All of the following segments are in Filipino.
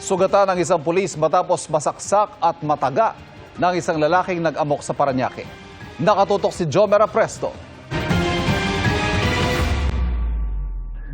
Sugatan ng isang pulis matapos masaksak at mataga ng isang lalaking nag-amok sa Parañaque. Nakatutok si Jomera Presto.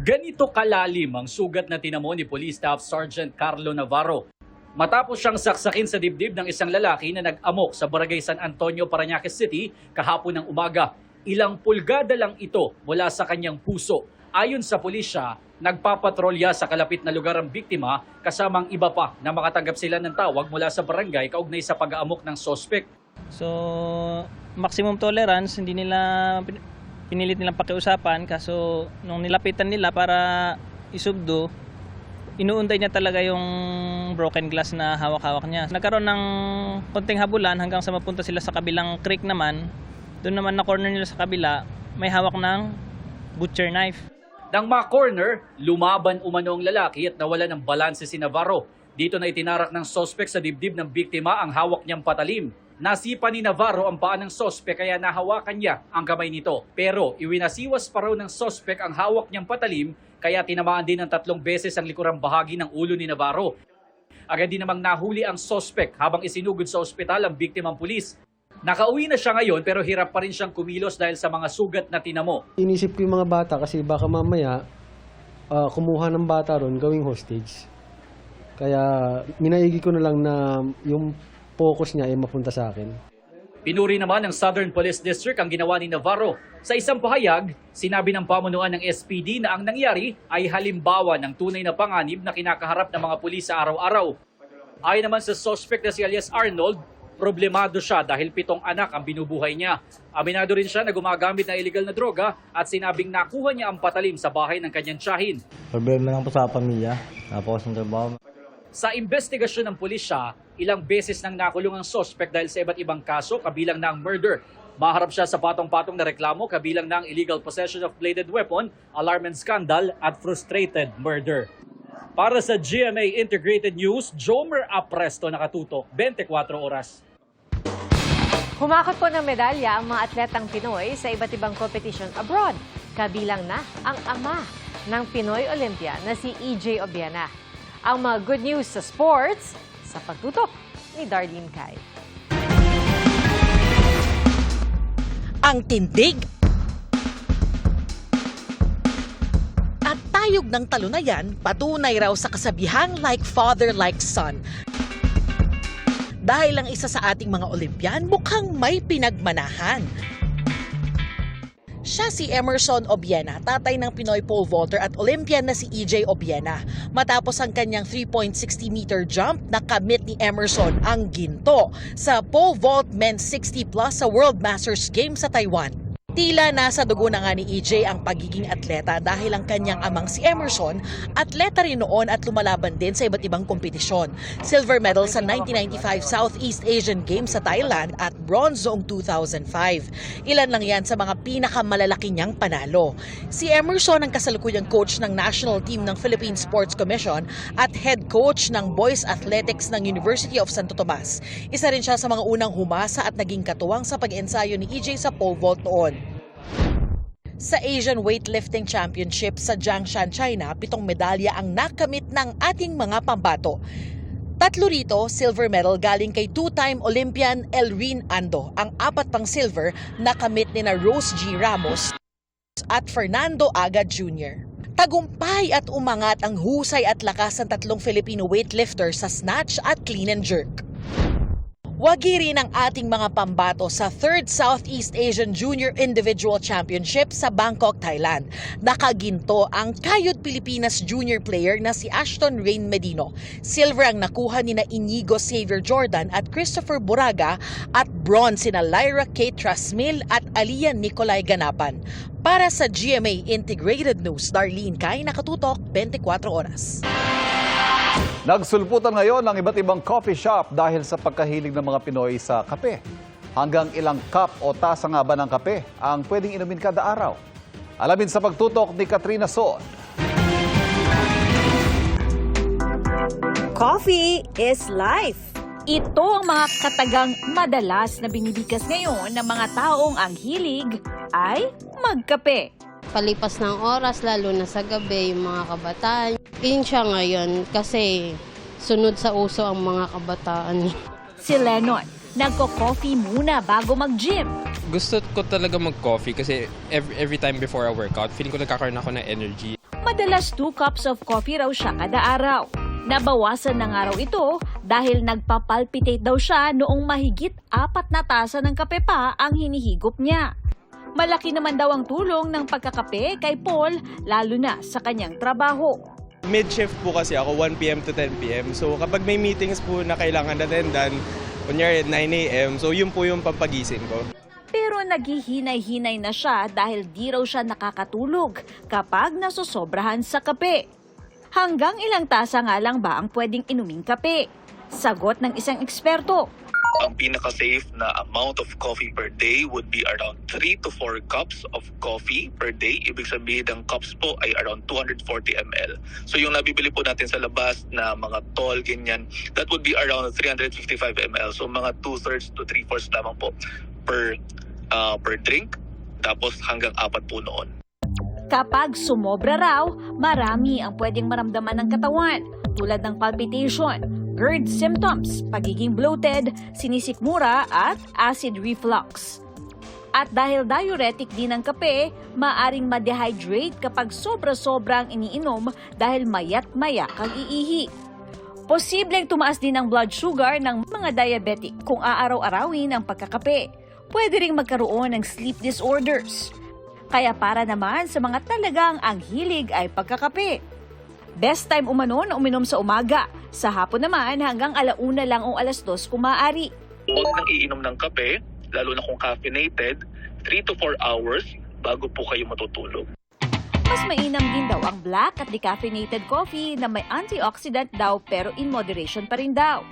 Ganito kalalim ang sugat na tinamo ni Police Staff Sergeant Carlo Navarro matapos siyang saksakin sa dibdib ng isang lalaki na nag-amok sa Barangay San Antonio, Parañaque City kahapon ng umaga. Ilang pulgada lang ito mula sa kanyang puso. Ayon sa pulisya, nagpapatrolya sa kalapit na lugar ang biktima kasamang iba pa na makatanggap sila ng tawag mula sa barangay kaugnay sa pag-aamok ng sospek. So, maximum tolerance, hindi nila pinilit nilang pakiusapan, kaso nung nilapitan nila para isubdo, inuunday niya talaga yung broken glass na hawak-hawak niya. Nagkaroon ng konting habulan hanggang sa mapunta sila sa kabilang creek naman. Doon naman na corner nila sa kabila, may hawak ng butcher knife. Nang ma-corner, lumaban umano ang lalaki at nawala ng balanse si Navarro. Dito na itinarak ng sospek sa dibdib ng biktima ang hawak niyang patalim. Nasipa ni Navarro ang paa ng sospek kaya nahawakan niya ang kamay nito. Pero iwinasiwas pa raw ng sospek ang hawak niyang patalim kaya tinamaan din ng 3 beses ang likurang bahagi ng ulo ni Navarro. Agad din namang nahuli ang sospek habang isinugod sa ospital ang biktimang pulis. Nakauwi na siya ngayon pero hirap pa rin siyang kumilos dahil sa mga sugat na tinamo. Inisip ko yung mga bata kasi baka mamaya kumuha ng bata ron gawing hostage. Kaya minaigi ko na lang na yung focus niya ay mapunta sa akin. Pinuri naman ng Southern Police District ang ginawa ni Navarro. Sa isang pahayag, sinabi ng pamunuan ng SPD na ang nangyari ay halimbawa ng tunay na panganib na kinakaharap ng mga pulis sa araw-araw. Ayon naman sa suspect na si alias Arnold, problemado siya dahil 7 anak ang binubuhay niya. Aminado rin siya na gumagamit ng illegal na droga at sinabing nakuha niya ang patalim sa bahay ng kanyang tiyahin. Problema lang po sa pamilya. Tapos ng trabaho. Sa investigasyon ng pulisya, ilang beses nang nakulong ang suspect dahil sa iba't ibang kaso kabilang na ang murder. Maharap siya sa patong-patong na reklamo kabilang na ang illegal possession of bladed weapon, alarm and scandal at frustrated murder. Para sa GMA Integrated News, Jomer Apresto, nakatutok 24 oras. Humakot po ng medalya ang mga atletang Pinoy sa iba't ibang competition abroad. Kabilang na ang ama ng Pinoy Olympia na si EJ Obiena. Ang mga good news sa sports sa pagtutok ni Darlene Kai. Ang tindig at tayog ng talunayan patunay raw sa kasabihang like father, like son. Dahil ang isa sa ating mga Olympian mukhang may pinagmanahan. Siya si Emerson Obiena, tatay ng Pinoy pole vaulter at Olympian na si EJ Obiena. Matapos ang kanyang 3.60-meter jump, nakamit ni Emerson ang ginto sa pole vault men's 60+ sa World Masters Games sa Taiwan. Tila nasa dugo na nga ni EJ ang pagiging atleta dahil ang kanyang amang si Emerson, atleta rin noon at lumalaban din sa iba't ibang kompetisyon. Silver medal sa 1995 Southeast Asian Games sa Thailand at bronze noong 2005. Ilan lang yan sa mga pinakamalalaki niyang panalo. Si Emerson ang kasalukuyang coach ng national team ng Philippine Sports Commission at head coach ng Boys Athletics ng University of Santo Tomas. Isa rin siya sa mga unang humasa at naging katuwang sa pag-ensayo ni EJ sa pole vault noon. Sa Asian Weightlifting Championship sa Jiangshan, China, 7 medalya ang nakamit ng ating mga pambato. 3 rito, silver medal galing kay 2-time Olympian Elrin Ando. Ang 4 pang silver nakamit ni na Rose G. Ramos at Fernando Aga Jr. Tagumpay at umangat ang husay at lakas ng 3 Filipino weightlifters sa snatch at clean and jerk. Wagi rin ang ating mga pambato sa 3rd Southeast Asian Junior Individual Championship sa Bangkok, Thailand. Nakaginto ang Kayod Pilipinas junior player na si Ashton Rain Medino. Silver ang nakuha ni na Inigo Xavier Jordan at Christopher Buraga at bronze sina Lyra Kate Trasmil at Aliyah Nicolay Ganapan. Para sa GMA Integrated News, Darlene Kai, nakatutok 24 oras. Nagsulputan ngayon ng iba't ibang coffee shop dahil sa pagkahilig ng mga Pinoy sa kape. Hanggang ilang cup o tasa nga ba ng kape ang pwedeng inumin kada araw? Alamin sa pagtutok ni Katrina Son. Coffee is life. Ito ang mga katagang madalas na binibigkas ngayon ng mga taong ang hilig ay magkape. Palipas ng oras, lalo na sa gabi, yung mga kabataan. Yun siya ngayon kasi sunod sa uso ang mga kabataan. Si Lennon, nagko-coffee muna bago mag-gym. Gusto ko talaga mag-coffee kasi every time before a workout, feeling ko nagkakaroon ako ng energy. Madalas 2 cups of coffee raw siya kada araw. Nabawasan na nga raw ito dahil nagpapalpitate daw siya noong mahigit 4 na tasa ng kape pa ang hinihigop niya. Malaki naman daw ang tulong ng pagkakape kay Paul, lalo na sa kanyang trabaho. Mid-shift po kasi ako, 1 p.m. to 10 p.m. So kapag may meetings po na kailangan attendan, kunyari at 9 a.m., so yun po yung pampagising ko. Pero naghihinay-hinay na siya dahil di raw siya nakakatulog kapag nasusobrahan sa kape. Hanggang ilang tasa nga lang ba ang pwedeng inuming kape? Sagot ng isang eksperto. Ang pinaka-safe na amount of coffee per day would be around 3 to 4 cups of coffee per day. Ibig sabihin, ang cups po ay around 240 ml. So yung nabibili po natin sa labas na mga tall, ganyan, that would be around 355 ml. So mga 2/3 to 3/4 lamang po per drink. Tapos hanggang 4 po noon. Kapag sumobra raw, marami ang pwedeng maramdaman ng katawan tulad ng palpitation, GERD symptoms, pagiging bloated, sinisikmura at acid reflux. At dahil diuretic din ang kape, maaring ma-dehydrate kapag sobra-sobrang iniinom dahil mayat-maya kang iihi. Posibleng tumaas din ang blood sugar ng mga diabetic kung aaraw-arawin ang pagkakape. Pwede ring magkaroon ng sleep disorders. Kaya para naman sa mga talagang ang hilig ay pagkakape. Best time umano na uminom sa umaga. Sa hapon naman hanggang 1:00 lang o 2:00 kung maaari. Huwag nang iinom ng kape, lalo na kung caffeinated, 3 to 4 hours bago po kayo matutulog. Mas mainam din daw ang black at decaffeinated coffee na may antioxidant daw pero in moderation pa rin daw.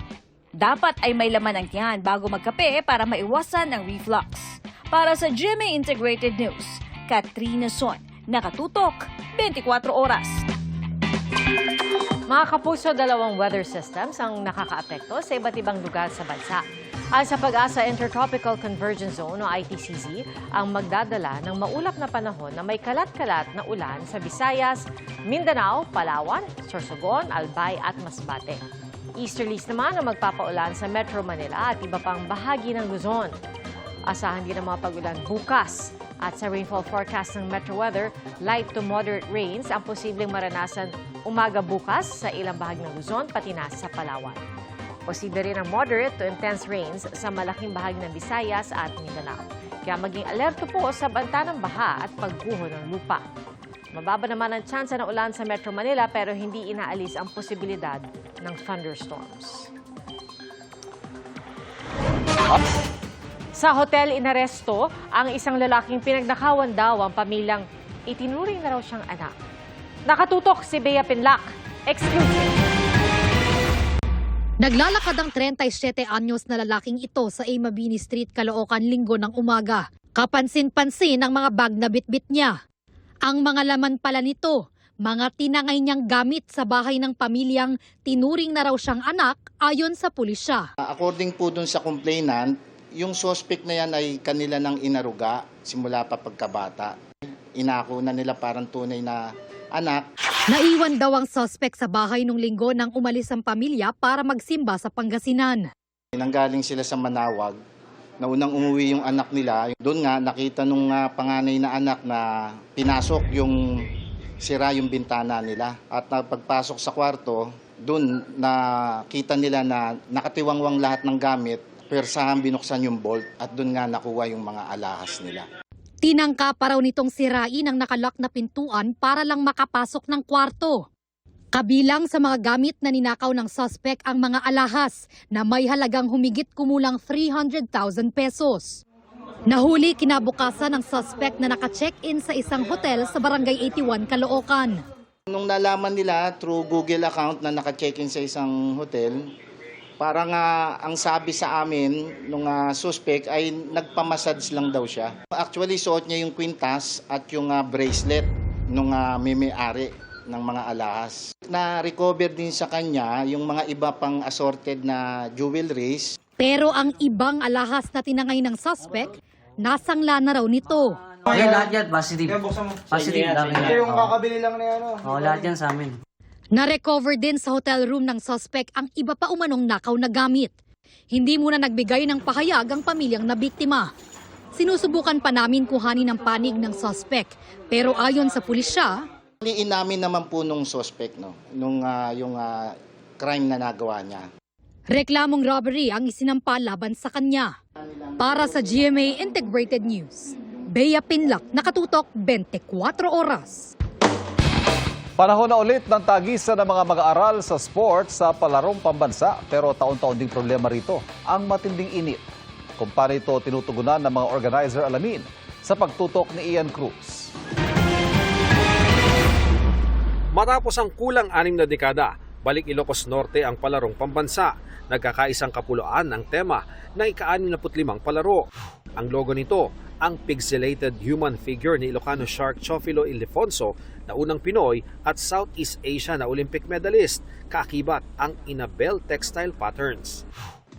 Dapat ay may laman ang tiyan bago magkape para maiwasan ang reflux. Para sa GMA Integrated News, Katrina Son, nakatutok 24 oras. Mga kapuso, 2 weather systems ang nakakaapekto sa iba't ibang lugar sa bansa. At sa Pag-asa Intertropical Convergence Zone o ITCZ, ang magdadala ng maulap na panahon na may kalat-kalat na ulan sa Visayas, Mindanao, Palawan, Sorsogon, Albay at Masbate. Easterlies naman ang magpapaulan sa Metro Manila at iba pang bahagi ng Luzon. Asahan din ang mga pag-ulan bukas. At sa rainfall forecast ng Metro Weather, light to moderate rains ang posibleng maranasan umaga bukas sa ilang bahagi ng Luzon pati na sa Palawan. Posible rin ang moderate to intense rains sa malaking bahagi ng Visayas at Mindanao. Kaya maging alerto po sa banta ng baha at pagguho ng lupa. Mababa naman ang tsansa ng ulan sa Metro Manila pero hindi inaalis ang posibilidad ng thunderstorms. Sa hotel inaresto ang isang lalaking pinagnakawan daw ang pamilyang itinuring na raw siyang anak. Nakatutok si Bea Pinlac. Exclusive. Naglalakad ang 37 anyos na lalaking ito sa A. Mabini Street, Caloocan, Linggo ng umaga. Kapansin-pansin ang mga bag na bitbit niya. Ang mga laman pala nito, mga tinangay niyang gamit sa bahay ng pamilyang tinuring na raw siyang anak ayon sa pulisya. According po dun sa complainant, yung suspect na yan ay kanila nang inaruga simula pa pagkabata. Inako na nila parang tunay na anak. Naiwan daw ang suspect sa bahay nung Linggo nang umalis ang pamilya para magsimba sa Pangasinan. Nanggaling sila sa Manawag, na unang umuwi yung anak nila. Doon nga nakita nung panganay na anak na pinasok yung sira yung bintana nila. At pagpasok sa kwarto, doon nakita nila na nakatiwangwang lahat ng gamit. Persahan binuksan yung bolt at doon nga nakuha yung mga alahas nila. Tinangka pa raw nitong sirain ang nakalock na pintuan para lang makapasok ng kwarto. Kabilang sa mga gamit na ninakaw ng suspect ang mga alahas na may halagang humigit kumulang 300,000 pesos. Nahuli kinabukasan ng suspect na naka-check-in sa isang hotel sa Barangay 81, Caloocan. Nung nalaman nila through Google account na naka-check-in sa isang hotel, parang ang sabi sa amin nung suspect ay nagpamassage lang daw siya. Actually, suot niya yung kwintas at yung bracelet nung may-ari ng mga alahas. Na-recover din sa kanya yung mga iba pang assorted na jewelries. Pero ang ibang alahas na tinangay ng suspect, nasangla na raw nito. Lahat yan, positive. Positive lang yan. Yung kakabili lang na yan. Lahat yan sa amin. Na-recover din sa hotel room ng suspect ang iba pa umanong nakaw na gamit. Hindi muna nagbigay ng pahayag ang pamilyang nabiktima. Sinusubukan pa namin kuhanin ang panig ng suspect, pero ayon sa pulisya, Inamin naman po nung suspect, no, yung crime na nagawa niya. reklamong robbery ang isinampa laban sa kanya. Para sa GMA Integrated News, Bea Pinlac, nakatutok 24 oras. Panahon na ulit ng tagisan ng mga mag-aaral sa sports sa palarong pambansa, pero taon-taon ding problema rito ang matinding init. Kung paano ito tinutugunan ng mga organizer, alamin sa pagtutok ni Ian Cruz. Matapos ang kulang 6 na dekada, balik Ilocos Norte ang palarong pambansa. Nagkakaisang kapuluan ang tema ng ika-65 palaro. Ang logo nito, ang pixelated human figure ni Ilocano shark Chofilo Ildefonso na unang Pinoy at Southeast Asia na Olympic medalist, kaakibat ang Inabel textile patterns.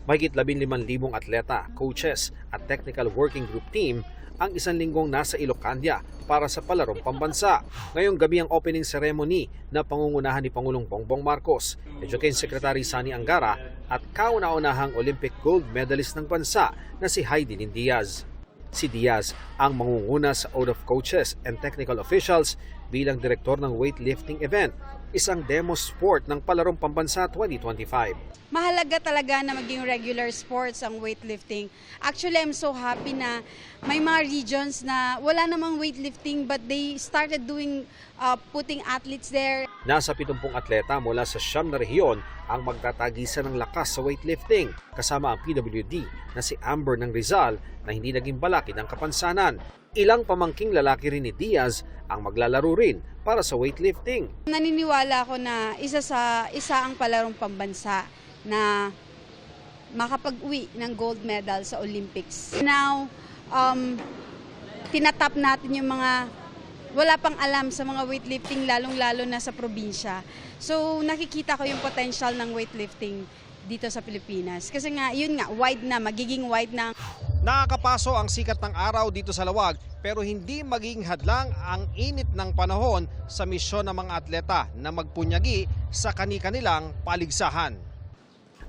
Mahigit 15,000 atleta, coaches at technical working group team ang isang linggong nasa Ilocania para sa palarong pambansa. Ngayong gabi ang opening ceremony na pangungunahan ni Pangulong Bongbong Marcos, Education Secretary Sani Angara at kauna-unahang Olympic gold medalist ng bansa na si Haidilyn Diaz. Si Diaz ang mangunguna sa Oath of Coaches and Technical Officials bilang direktor ng weightlifting event, isang demo sport ng palarong pambansa 2025. Mahalaga talaga na maging regular sports ang weightlifting. Actually, I'm so happy na may mga regions na wala namang weightlifting but they started putting athletes there. Nasa 70 atleta mula sa 9 na rehiyon ang magtatagisan ng lakas sa weightlifting, kasama ang PWD na si Amber ng Rizal na hindi naging balakid ng kapansanan. Ilang pamangking lalaki rin ni Diaz ang maglalaro rin para sa weightlifting. Naniniwala ako na isa ang palarong pambansa na makapag-uwi ng gold medal sa Olympics. Now, tinatap natin yung mga wala pang alam sa mga weightlifting, lalong-lalo na sa probinsya. So, nakikita ko yung potential ng weightlifting dito sa Pilipinas. Kasi nga, yun nga, magiging wide na. Nakakapaso ang sikat ng araw dito sa Lawag, pero hindi magiging hadlang ang init ng panahon sa misyon ng mga atleta na magpunyagi sa kani-kanilang paligsahan.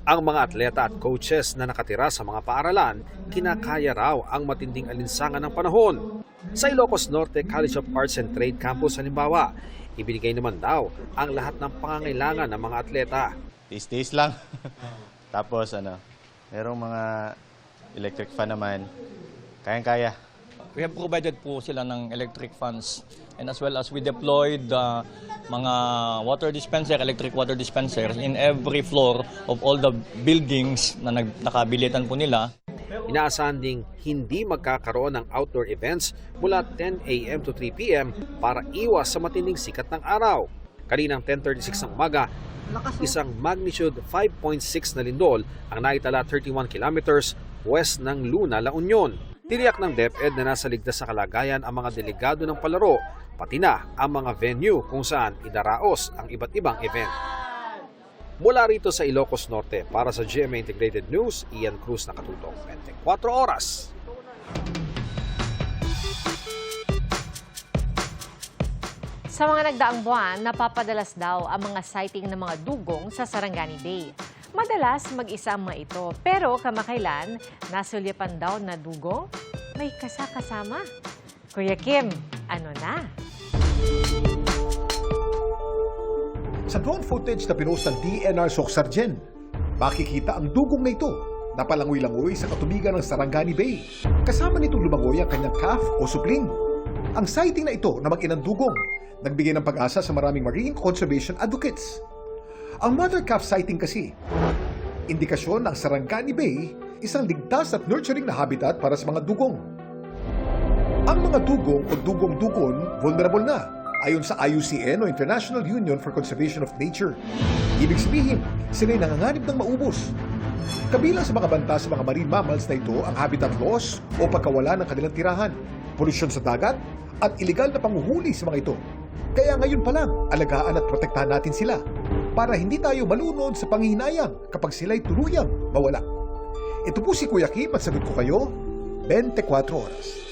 Ang mga atleta at coaches na nakatira sa mga paaralan, kinakaya raw ang matinding alinsangan ng panahon. Sa Ilocos Norte College of Arts and Trade Campus halimbawa, ibinigay naman daw ang lahat ng pangangailangan ng mga atleta. Tiis-tiis lang. Tapos merong mga electric fan naman, kayang-kaya. We have provided po sila ng electric fans and as well as we deployed mga water dispenser, electric water dispenser in every floor of all the buildings na nakabilitan po nila. Inaasahan ding hindi magkakaroon ng outdoor events mula 10 a.m. to 3 p.m. para iwas sa matinding sikat ng araw. Kaninang 10:36 ng umaga, isang magnitude 5.6 na lindol ang naitala 31 kilometers west ng Luna, La Union. Tiniyak ng DepEd na nasa ligtas sa kalagayan ang mga delegado ng palaro, pati na ang mga venue kung saan idaraos ang iba't ibang event. Mula rito sa Ilocos Norte, para sa GMA Integrated News, Ian Cruz, nakatutok 24 oras. Sa mga nagdaang buwan, napapadalas daw ang mga sighting ng mga dugong sa Sarangani Bay. Madalas mag-isa ang mga ito, pero kamakailan, nasulyapan daw na dugong may kasama. Kuya Kim, ano na? Sa drone footage na pinost ng DNR Socsargen, makikita ang dugong na ito na palangoy-langoy sa katubigan ng Sarangani Bay. Kasama nitong lumangoy ang kanyang calf o supling. Ang sighting na ito na mag-inang dugong nagbigay ng pag-asa sa maraming marine conservation advocates. Ang mother calf sighting kasi, indikasyon ng Sarangani Bay, isang ligtas at nurturing na habitat para sa mga dugong. Ang mga dugong o dugong-dugon vulnerable na, ayon sa IUCN o International Union for Conservation of Nature. Ibig sabihin, sila'y nanganganib ng maubos. Kabilang sa mga banta sa mga marine mammals na ito ang habitat loss o pagkawala ng kanilang tirahan, polusyon sa dagat, at iligal na panghuhuli sa mga ito. Kaya ngayon pa lang, alagaan at protektahan natin sila para hindi tayo malunod sa panghihinayang kapag sila'y tuluyang mawala. Ito po si Kuya Kim at sagot ko kayo, 24 oras.